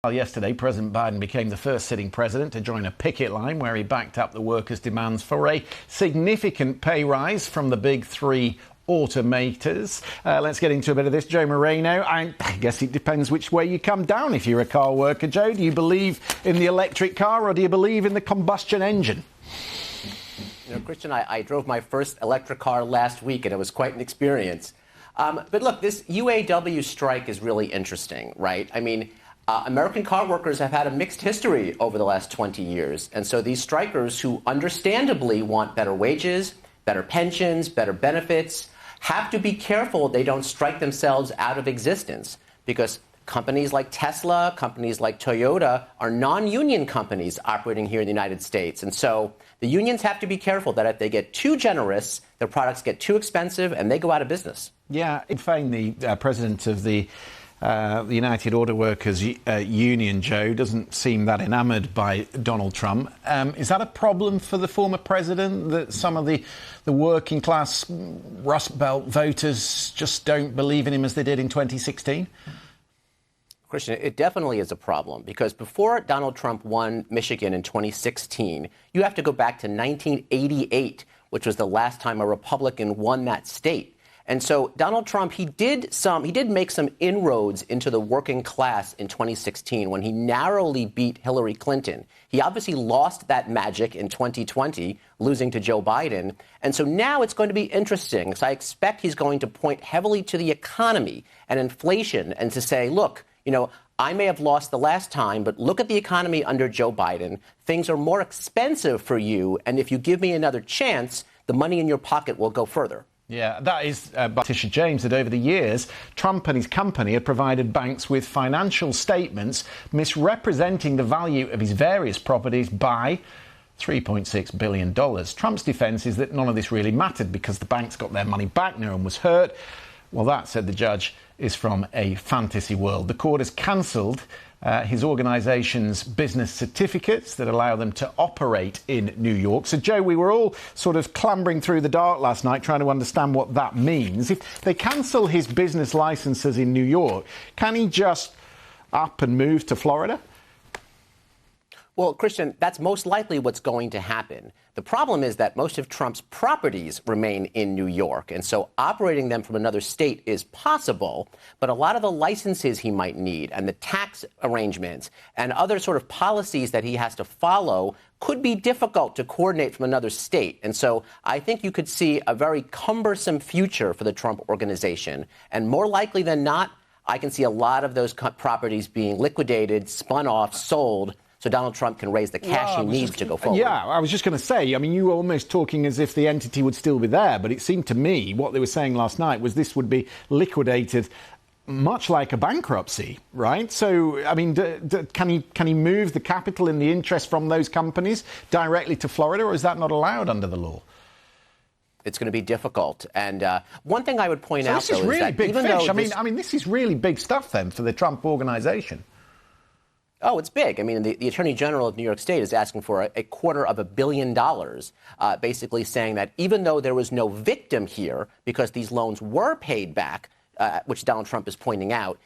Well, yesterday, President Biden became the first sitting president to join a picket line where he backed up the workers' demands for a significant pay rise from the big three automakers. Let's get into a bit of this. Joe Moreno, I guess it depends which way you come down if you're a car worker. Joe, do you believe in the electric car or do you believe in the combustion engine? You know, Christian, I drove my first electric car last week, and it was quite an experience. But look, this UAW strike is really interesting, right? I mean, American car workers have had a mixed history over the last 20 years. And so these strikers who understandably want better wages, better pensions, better benefits, have to be careful they don't strike themselves out of existence, because companies like Tesla, companies like Toyota are non-union companies operating here in the United States. And so the unions have to be careful that if they get too generous, their products get too expensive and they go out of business. Yeah, in fact, the president of the United Auto Workers Union, Joe, doesn't seem that enamoured by Donald Trump. Is that a problem for the former president, that some of the working class Rust Belt voters just don't believe in him as they did in 2016? Christian, it definitely is a problem, because before Donald Trump won Michigan in 2016, you have to go back to 1988, which was the last time a Republican won that state. And so Donald Trump, he did make some inroads into the working class in 2016 when he narrowly beat Hillary Clinton. He obviously lost that magic in 2020, losing to Joe Biden. And so now it's going to be interesting, because I expect he's going to point heavily to the economy and inflation and to say, look, you know, I may have lost the last time, but look at the economy under Joe Biden. Things are more expensive for you. And if you give me another chance, the money in your pocket will go further. Yeah, that is by Letitia James, that over the years, Trump and his company had provided banks with financial statements misrepresenting the value of his various properties by $3.6 billion. Trump's defense is that none of this really mattered because the banks got their money back, no one was hurt. Well, that, said the judge, is from a fantasy world. The court has cancelled his organisation's business certificates that allow them to operate in New York. So, Joe, we were all sort of clambering through the dark last night trying to understand what that means. If they cancel his business licences in New York, can he just up and move to Florida? Well, Christian, that's most likely what's going to happen. The problem is that most of Trump's properties remain in New York, and so operating them from another state is possible, but a lot of the licenses he might need and the tax arrangements and other sort of policies that he has to follow could be difficult to coordinate from another state. And so I think you could see a very cumbersome future for the Trump organization, and more likely than not, I can see a lot of those properties being liquidated, spun off, sold, so Donald Trump can raise the cash he needs to go forward. Yeah, I was just going to say, I mean, you were almost talking as if the entity would still be there, but it seemed to me what they were saying last night was this would be liquidated much like a bankruptcy, right? So, I mean, can he move the capital and the interest from those companies directly to Florida, or is that not allowed under the law? It's going to be difficult. And one thing I would point out, though, is that big even fish. I mean, this is really big stuff, then, for the Trump organization. Oh, it's big. I mean, the Attorney General of New York State is asking for a $250 million, basically saying that even though there was no victim here because these loans were paid back, which Donald Trump is pointing out,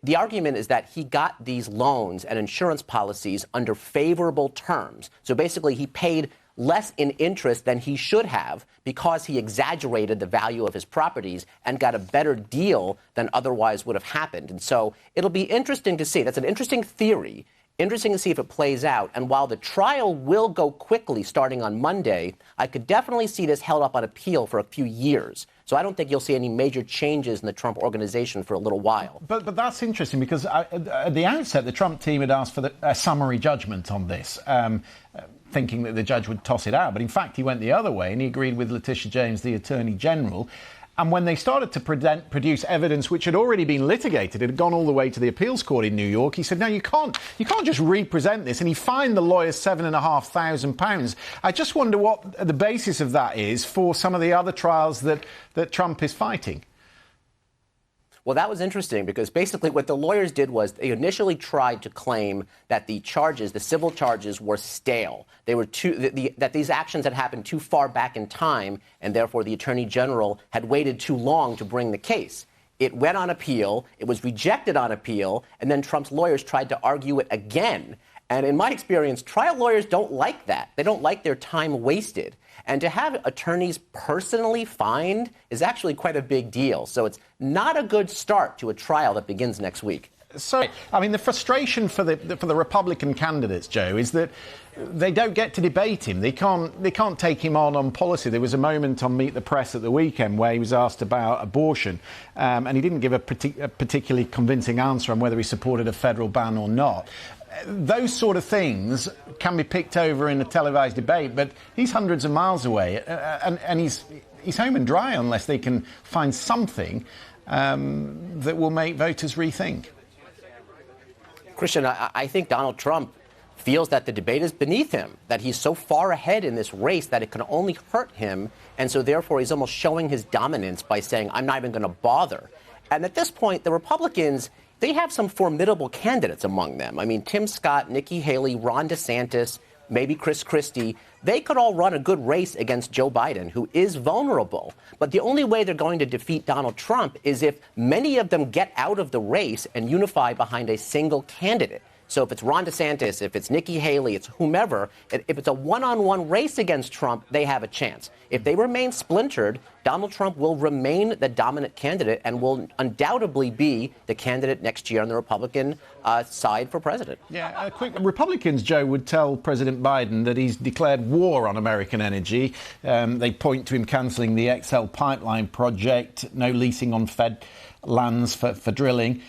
the argument is that he got these loans and insurance policies under favorable terms. So basically, he paid less in interest than he should have because he exaggerated the value of his properties and got a better deal than otherwise would have happened. And so it'll be interesting to see. That's an interesting theory. Interesting to see if it plays out. And while the trial will go quickly starting on Monday, I could definitely see this held up on appeal for a few years. So I don't think you'll see any major changes in the Trump organization for a little while. But that's interesting because at the outset, the Trump team had asked for a summary judgment on this, thinking that the judge would toss it out. But in fact, he went the other way and he agreed with Letitia James, the Attorney General. And when they started to produce evidence which had already been litigated, it had gone all the way to the appeals court in New York, he said, no, you can't just represent this. And he fined the lawyers £7,500. I just wonder what the basis of that is for some of the other trials that Trump is fighting. Well, that was interesting because basically what the lawyers did was they initially tried to claim that the charges, the civil charges, were stale. They were that these actions had happened too far back in time, and therefore the Attorney General had waited too long to bring the case. It went on appeal. It was rejected on appeal. And then Trump's lawyers tried to argue it again. And in my experience, trial lawyers don't like that. They don't like their time wasted. And to have attorneys personally fined is actually quite a big deal. So it's not a good start to a trial that begins next week. So, I mean, the frustration for the Republican candidates, Joe, is that they don't get to debate him. They can't take him on policy. There was a moment on Meet the Press at the weekend where he was asked about abortion, and he didn't give a particularly convincing answer on whether he supported a federal ban or not. Those sort of things can be picked over in a televised debate, but he's hundreds of miles away, and he's home and dry unless they can find something that will make voters rethink. Christian, I think Donald Trump feels that the debate is beneath him, that he's so far ahead in this race that it can only hurt him. And so therefore, he's almost showing his dominance by saying, I'm not even going to bother. And at this point, the Republicans, they have some formidable candidates among them. I mean, Tim Scott, Nikki Haley, Ron DeSantis, maybe Chris Christie. They could all run a good race against Joe Biden, who is vulnerable. But the only way they're going to defeat Donald Trump is if many of them get out of the race and unify behind a single candidate. So if it's Ron DeSantis, if it's Nikki Haley, it's whomever, if it's a one-on-one race against Trump, they have a chance. If they remain splintered, Donald Trump will remain the dominant candidate and will undoubtedly be the candidate next year on the Republican side for president. Yeah, Republicans, Joe, would tell President Biden that he's declared war on American energy. They point to him cancelling the XL pipeline project, no leasing on Fed lands for drilling.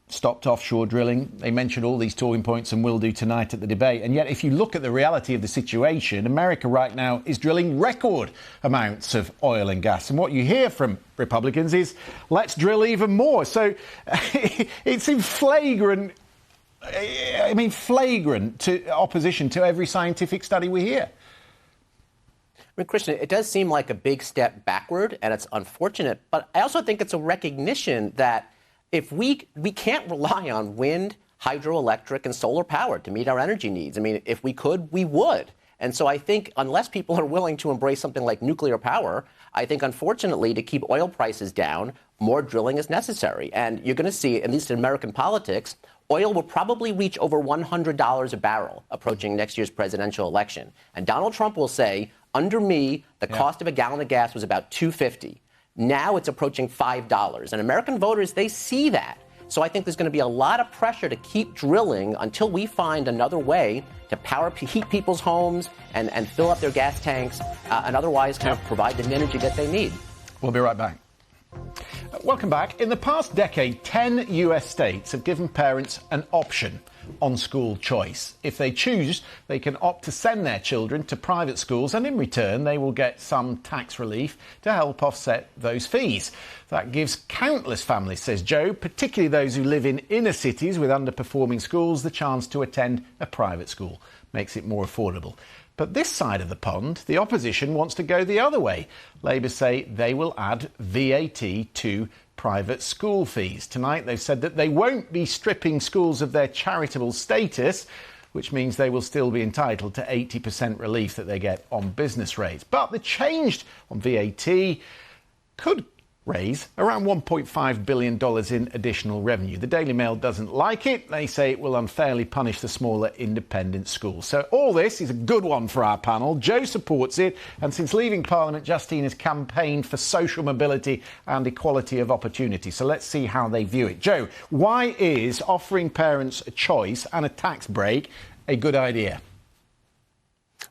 Stopped offshore drilling. They mentioned all these talking points and will do tonight at the debate. And yet, if you look at the reality of the situation, America right now is drilling record amounts of oil and gas. And what you hear from Republicans is, let's drill even more. So it's in flagrant to opposition to every scientific study we hear. I mean, Christian, it does seem like a big step backward, and it's unfortunate. But I also think it's a recognition that if we can't rely on wind, hydroelectric, and solar power to meet our energy needs. I mean, if we could, we would. And so I think unless people are willing to embrace something like nuclear power, I think, unfortunately, to keep oil prices down, more drilling is necessary. And you're going to see, at least in American politics, oil will probably reach over $100 a barrel approaching next year's presidential election. And Donald Trump will say, under me, the cost of a gallon of gas was about $2.50. Now it's approaching $5. And American voters, they see that. So I think there's going to be a lot of pressure to keep drilling until we find another way to heat people's homes and fill up their gas tanks and otherwise kind of provide the energy that they need. We'll be right back. Welcome back. In the past decade, 10 US states have given parents an option on school choice. If they choose, they can opt to send their children to private schools, and in return, they will get some tax relief to help offset those fees. That gives countless families, says Joe, particularly those who live in inner cities with underperforming schools, the chance to attend a private school. Makes it more affordable. But this side of the pond, the opposition wants to go the other way. Labour say they will add VAT to private school fees. Tonight they've said that they won't be stripping schools of their charitable status, which means they will still be entitled to 80% relief that they get on business rates. But the change on VAT could raise around $1.5 billion in additional revenue. The Daily Mail doesn't like it. They say it will unfairly punish the smaller independent schools. So all this is a good one for our panel. Joe supports it, and since leaving Parliament, Justine has campaigned for social mobility and equality of opportunity. So let's see how they view it. Joe, why is offering parents a choice and a tax break a good idea?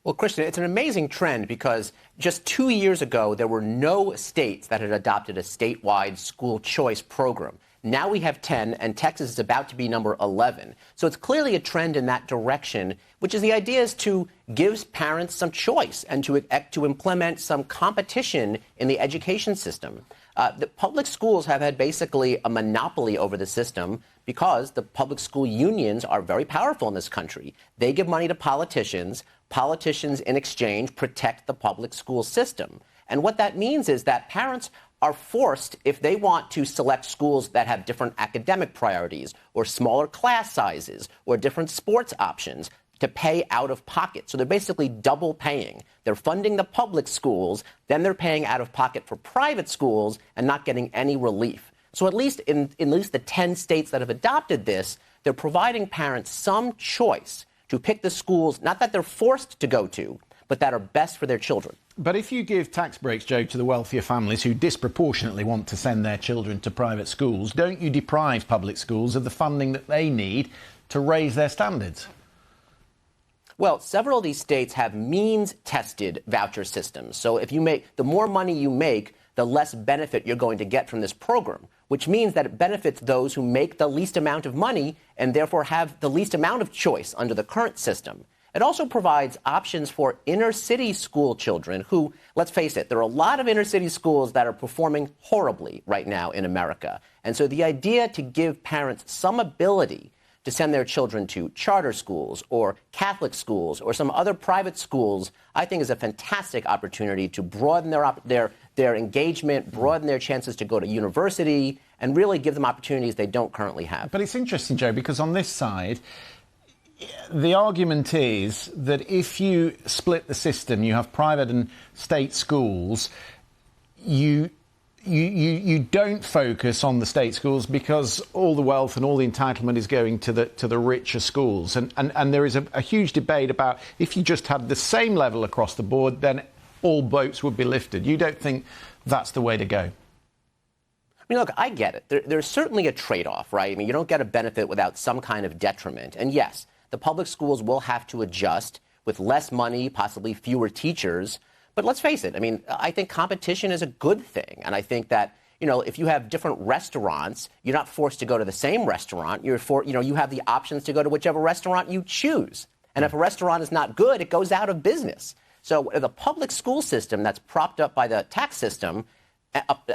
Well, Christian, it's an amazing trend because just 2 years ago, there were no states that had adopted a statewide school choice program. Now we have 10, and Texas is about to be number 11. So it's clearly a trend in that direction, which is the idea is to give parents some choice and to implement some competition in the education system. The public schools have had basically a monopoly over the system because the public school unions are very powerful in this country. They give money to politicians. Politicians, in exchange, protect the public school system. And what that means is that parents are forced, if they want to select schools that have different academic priorities or smaller class sizes or different sports options, to pay out of pocket. So they're basically double paying. They're funding the public schools, then they're paying out of pocket for private schools and not getting any relief. So at least in at least the 10 states that have adopted this, they're providing parents some choice to pick the schools, not that they're forced to go to, but that are best for their children. But if you give tax breaks, Joe, to the wealthier families who disproportionately want to send their children to private schools, don't you deprive public schools of the funding that they need to raise their standards? Well, several of these states have means-tested voucher systems. So if you the more money you make, the less benefit you're going to get from this program, which means that it benefits those who make the least amount of money and therefore have the least amount of choice under the current system. It also provides options for inner-city school children who, let's face it, there are a lot of inner-city schools that are performing horribly right now in America. And so the idea to give parents some ability to send their children to charter schools or Catholic schools or some other private schools, I think is a fantastic opportunity to broaden their engagement, broaden their chances to go to university, and really give them opportunities they don't currently have. But it's interesting, Joe, because on this side, the argument is that if you split the system, you have private and state schools, you don't focus on the state schools because all the wealth and all the entitlement is going to the richer schools. And there is a huge debate about if you just had the same level across the board, then all boats would be lifted. You don't think that's the way to go? I mean, look, I get it. There's certainly a trade-off, right? I mean, you don't get a benefit without some kind of detriment. And yes, the public schools will have to adjust with less money, possibly fewer teachers. But let's face it, I mean, I think competition is a good thing. And I think that, if you have different restaurants, you're not forced to go to the same restaurant. You have the options to go to whichever restaurant you choose. And if a restaurant is not good, it goes out of business. So the public school system that's propped up by the tax system,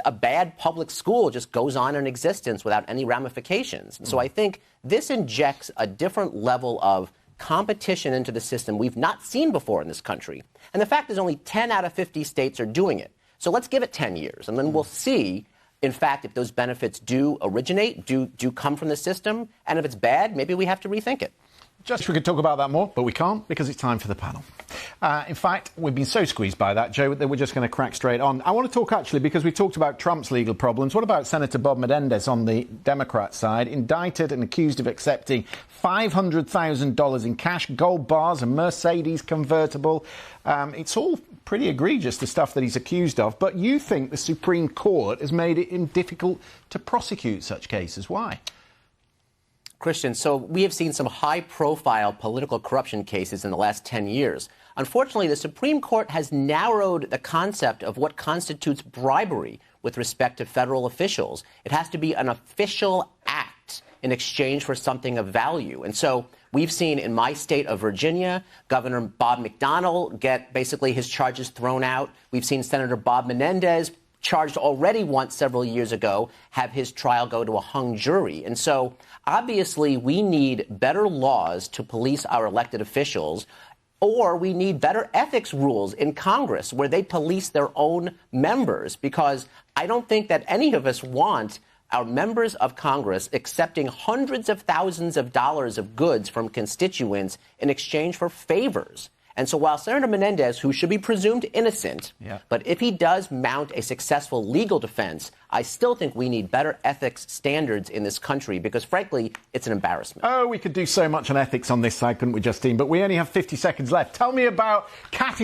a bad public school just goes on in existence without any ramifications. And so I think this injects a different level of competition into the system we've not seen before in this country. And the fact is only 10 out of 50 states are doing it. So let's give it 10 years, and then we'll see, in fact, if those benefits do originate, do come from the system. And if it's bad, maybe we have to rethink it. Just we could talk about that more, but we can't because it's time for the panel. In fact, we've been so squeezed by that, Joe, that we're just going to crack straight on. I want to talk, actually, because we talked about Trump's legal problems. What about Senator Bob Menendez on the Democrat side, indicted and accused of accepting $500,000 in cash, gold bars, a Mercedes convertible? It's all pretty egregious, the stuff that he's accused of. But you think the Supreme Court has made it difficult to prosecute such cases. Why? Christian, so we have seen some high-profile political corruption cases in the last 10 years. Unfortunately, the Supreme Court has narrowed the concept of what constitutes bribery with respect to federal officials. It has to be an official act in exchange for something of value. And so we've seen in my state of Virginia, Governor Bob McDonnell get basically his charges thrown out. We've seen Senator Bob Menendez, charged already once several years ago, have his trial go to a hung jury. And so obviously we need better laws to police our elected officials, or we need better ethics rules in Congress where they police their own members, because I don't think that any of us want our members of Congress accepting hundreds of thousands of dollars of goods from constituents in exchange for favors. And so while Senator Menendez, who should be presumed innocent, but if he does mount a successful legal defense, I still think we need better ethics standards in this country because, frankly, it's an embarrassment. Oh, we could do so much on ethics on this side, couldn't we, Justine? But we only have 50 seconds left. Tell me about Cathy